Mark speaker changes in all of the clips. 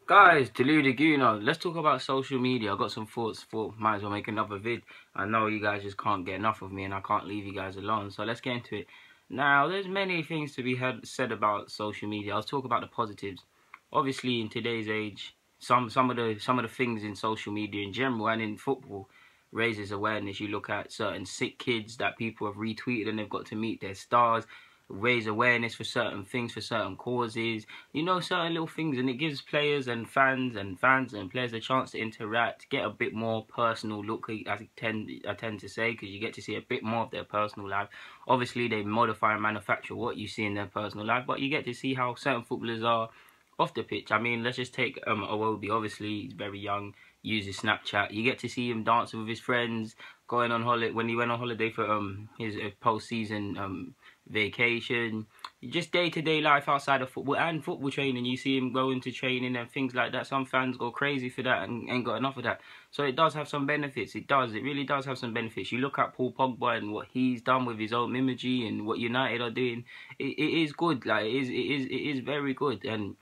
Speaker 1: Guys, Deluded Guna, let's talk about social media. I got some thoughts for might as well make another vid. I know you guys just can't get enough of me and I can't leave you guys alone. So let's get into it. Now, there's many things to be said about social media. I'll talk about the positives. Obviously, in today's age, some of the things in social media in general and in football raises awareness. You look at certain sick kids that people have retweeted and they've got to meet their stars, raise awareness for certain things, for certain causes, certain little things, and it gives players and fans and players a chance to interact, get a bit more personal look, I tend to say, because you get to see a bit more of their personal life. Obviously, they modify and manufacture what you see in their personal life, but you get to see how certain footballers are off the pitch. I mean, let's just take Iwobi. Obviously, he's very young, uses Snapchat. You get to see him dancing with his friends, going on holiday. When he went on holiday for his post-season vacation, just day-to-day life outside of football and football training. You see him going to training and things like that. Some fans go crazy for that and ain't got enough of that. So it does have some benefits. It really does have some benefits. You look at Paul Pogba and what he's done with his own imagery and what United are doing. It is good. Like it is very good. And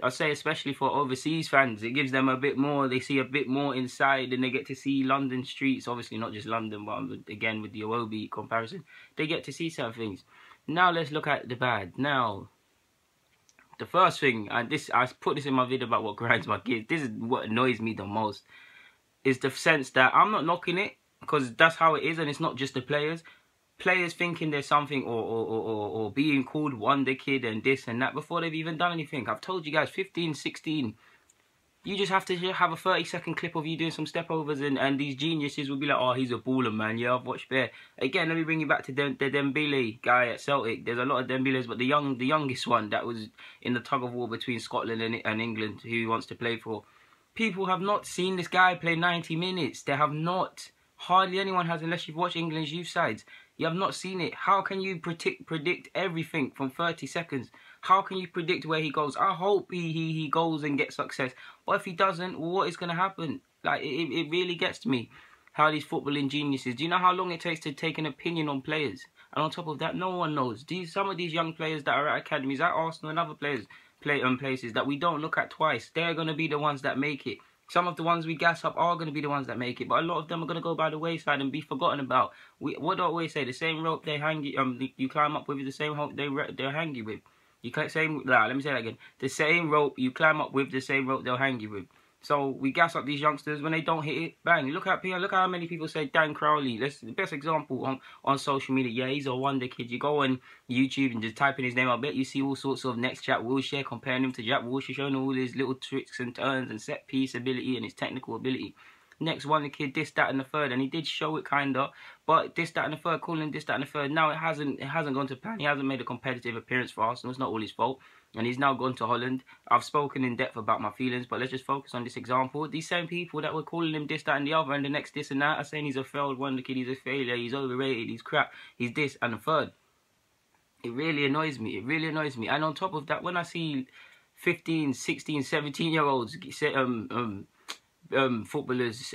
Speaker 1: I say especially for overseas fans, it gives them a bit more. They see a bit more inside, and they get to see London streets. Obviously, not just London, but again with the Iwobi comparison, they get to see certain things. Now let's look at the bad. Now, the first thing, and this I put this in my video about what grinds my gears. This is what annoys me the most, is the sense that I'm not knocking it because that's how it is, and it's not just the players. Players thinking there's something or being called Wonder Kid and this and that before they've even done anything. I've told you guys, 15, 16, you just have to have a 30-second clip of you doing some stepovers and these geniuses will be like, oh, he's a baller, man. Yeah, I've watched Bear. Again, let me bring you back to the Dembele guy at Celtic. There's a lot of Dembeles, but the youngest one that was in the tug of war between Scotland and England, who he wants to play for. People have not seen this guy play 90 minutes. They have not. Hardly anyone has, unless you've watched England's youth sides. You have not seen it. How can you predict everything from 30 seconds? How can you predict where he goes? I hope he goes and gets success. But if he doesn't, what is going to happen? Like, it really gets to me. How these footballing geniuses, do you know how long it takes to take an opinion on players? And on top of that, no one knows. Some of these young players that are at academies, at Arsenal and other players, places that we don't look at twice, they're going to be the ones that make it. Some of the ones we gas up are going to be the ones that make it, but a lot of them are going to go by the wayside and be forgotten about. What do I always say? The same rope they hang you climb up with is the same rope they'll hang you with. You can't say let me say that again. The same rope you climb up with, the same rope they'll hang you with. So we gas up these youngsters when they don't hit it, bang. Look at how many people say Dan Crowley. That's the best example on social media. Yeah, he's a wonder kid. You go on YouTube and just type in his name. I bet you see all sorts of next Jack Wilshere, comparing him to Jack Wilshere, showing all his little tricks and turns and set piece ability and his technical ability. Next one, the kid, this, that, and the third, and he did show it kinda, but this, that, and the third, calling this, that, and the third. Now it hasn't gone to plan. He hasn't made a competitive appearance for Arsenal. It's not all his fault, and he's now gone to Holland. I've spoken in depth about my feelings, but let's just focus on this example. These same people that were calling him this, that, and the other, and the next this and that, are saying he's a failed wonder kid, he's a failure, he's overrated, he's crap, he's this and the third. It really annoys me. It really annoys me. And on top of that, when I see 15, 16, 17-year-olds footballers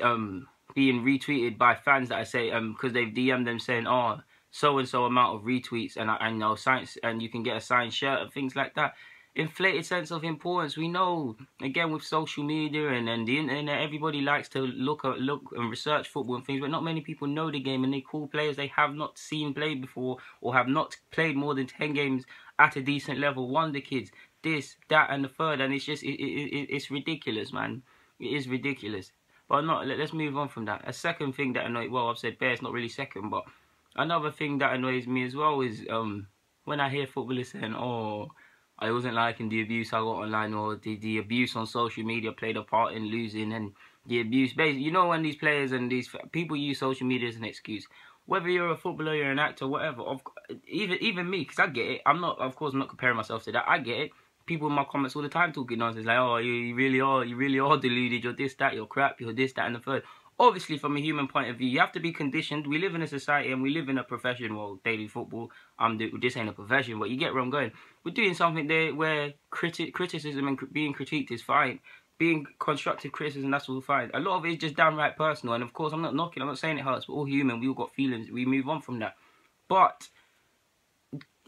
Speaker 1: being retweeted by fans that I say because they've DM'd them saying, oh, so and so amount of retweets and I know science and you can get a signed shirt and things like that. Inflated sense of importance. We know, again, with social media and the internet, everybody likes to look and research football and things, but not many people know the game, and they call players they have not seen play before or have not played more than 10 games at a decent level. Wonder kids, this, that, and the third, and it's just it's ridiculous, man. It is ridiculous. But let's move on from that. A second thing that annoys, well, I've said Bear's not really second, but another thing that annoys me as well is when I hear footballers saying, oh, I wasn't liking the abuse I got online, or the abuse on social media played a part in losing, and the abuse, basically, you know, when these players and these people use social media as an excuse. Whether you're a footballer, you're an actor, whatever, even me, because I get it. I'm not, of course, I'm not comparing myself to that. I get it. People in my comments all the time talking nonsense, like, oh, you really are deluded, you're this, that, you're crap, you're this, that, and the third. Obviously, from a human point of view, you have to be conditioned. We live in a society and we live in a profession. Well, daily football, this ain't a profession, but you get where I'm going. We're doing something there where criticism and being critiqued is fine. Being constructive criticism, that's all fine. A lot of it is just downright personal. And of course, I'm not knocking, I'm not saying it hurts. We're all human, we all got feelings. We move on from that. But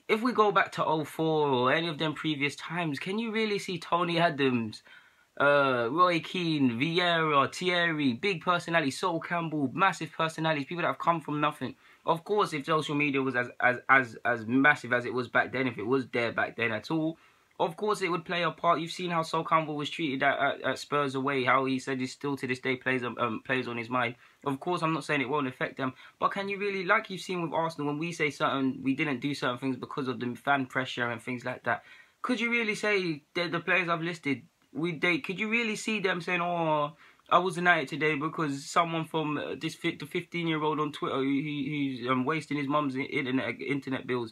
Speaker 1: if we go back to 04 or any of them previous times, can you really see Tony Adams Roy Keane, Vieira, Thierry, big personalities, Sol Campbell, massive personalities, people that have come from nothing. Of course, if social media was as massive as it was back then, if it was there back then at all, of course it would play a part. You've seen how Sol Campbell was treated at Spurs away, how he said he still to this day plays on his mind. Of course, I'm not saying it won't affect them, but can you really, like you've seen with Arsenal, when we say we didn't do certain things because of the fan pressure and things like that, could you really say that the players I've listed, could you really see them saying, oh, I wasn't at it today because someone from the 15-year-old on Twitter who's wasting his mum's internet bills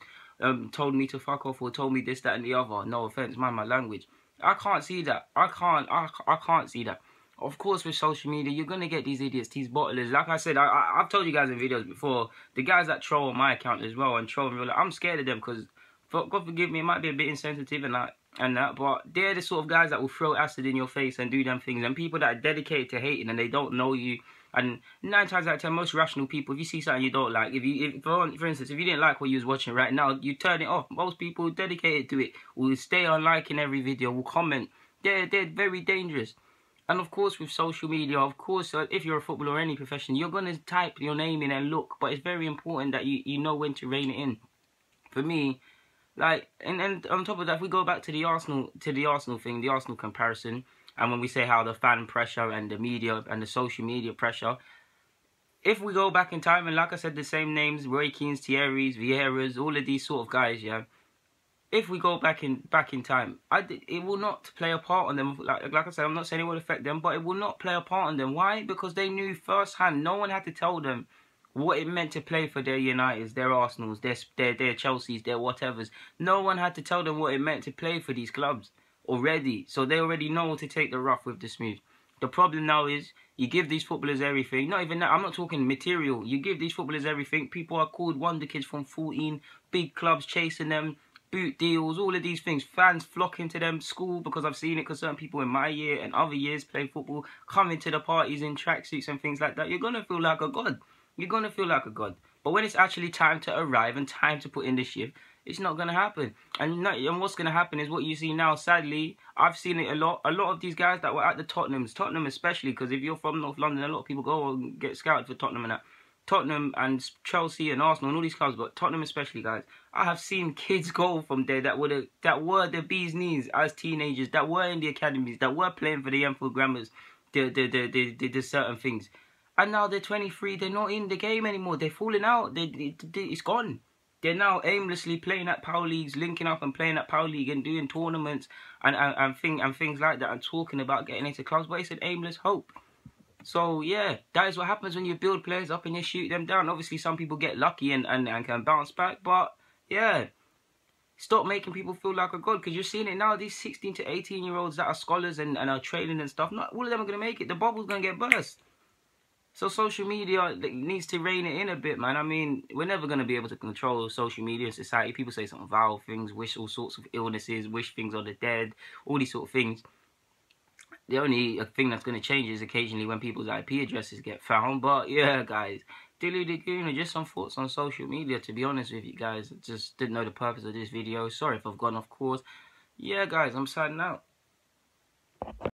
Speaker 1: told me to fuck off or told me this, that and the other. No offense, mind my language. I can't see that. I can't see that. Of course, with social media, you're going to get these idiots, these bottlers. Like I said, I've told you guys in videos before, the guys that troll on my account as well and troll in real life, I'm scared of them because, God forgive me, it might be a bit insensitive and that, but they're the sort of guys that will throw acid in your face and do them things. And people that are dedicated to hating and they don't know you. And 9 times out of 10, most rational people, if you see something you don't like, for instance, if you didn't like what you was watching right now, you turn it off. Most people dedicated to it will stay on liking every video, will comment. They're very dangerous. And of course, with social media, of course, if you're a footballer or any profession, you're going to type your name in and look. But it's very important that you know when to rein it in. For me, like, and on top of that, if we go back to the Arsenal thing, the Arsenal comparison, and when we say how the fan pressure and the media and the social media pressure, if we go back in time, and like I said, the same names, Roy Keane's, Thierry's, Vieira's, all of these sort of guys, yeah, if we go back in time, it will not play a part on them. Like I said, I'm not saying it will affect them, but it will not play a part on them. Why? Because they knew firsthand. No one had to tell them what it meant to play for their Uniteds, their Arsenals, their Chelseas, their whatevers. No one had to tell them what it meant to play for these clubs already. So they already know to take the rough with the smooth. The problem now is you give these footballers everything. Not even that. I'm not talking material. You give these footballers everything. People are called wonder kids from 14. Big clubs chasing them. Boot deals, all of these things. Fans flocking to them. School, because I've seen it, because certain people in my year and other years play football, coming to the parties in tracksuits and things like that. You're going to feel like a god. You're going to feel like a god. But when it's actually time to arrive and time to put in the shift, it's not going to happen. And what's going to happen is what you see now. Sadly, I've seen it a lot. A lot of these guys that were at the Tottenham especially, because if you're from North London, a lot of people go and get scouted for Tottenham and that. Tottenham and Chelsea and Arsenal and all these clubs, but Tottenham especially, guys. I have seen kids go from there that were the bee's knees as teenagers, that were in the academies, that were playing for the Enfield Grammars, the certain things. And now they're 23, they're not in the game anymore. They're falling out. It's gone. They're now aimlessly playing at Power Leagues, linking up and playing at Power League and doing tournaments and things like that and talking about getting into clubs, but it's an aimless hope. So, yeah, that is what happens when you build players up and you shoot them down. Obviously, some people get lucky and can bounce back, but, yeah, stop making people feel like a god, because you're seeing it now. These 16 to 18-year-olds that are scholars and are training and stuff, not all of them are going to make it. The bubble's going to get burst. So social media needs to rein it in a bit, man. I mean, we're never going to be able to control social media in society. People say some vile things, wish all sorts of illnesses, wish things on the dead, all these sort of things. The only thing that's going to change is occasionally when people's IP addresses get found. But yeah, guys, Dilly Lagoon, just some thoughts on social media, to be honest with you guys. Just didn't know the purpose of this video. Sorry if I've gone off course. Yeah, guys, I'm signing out.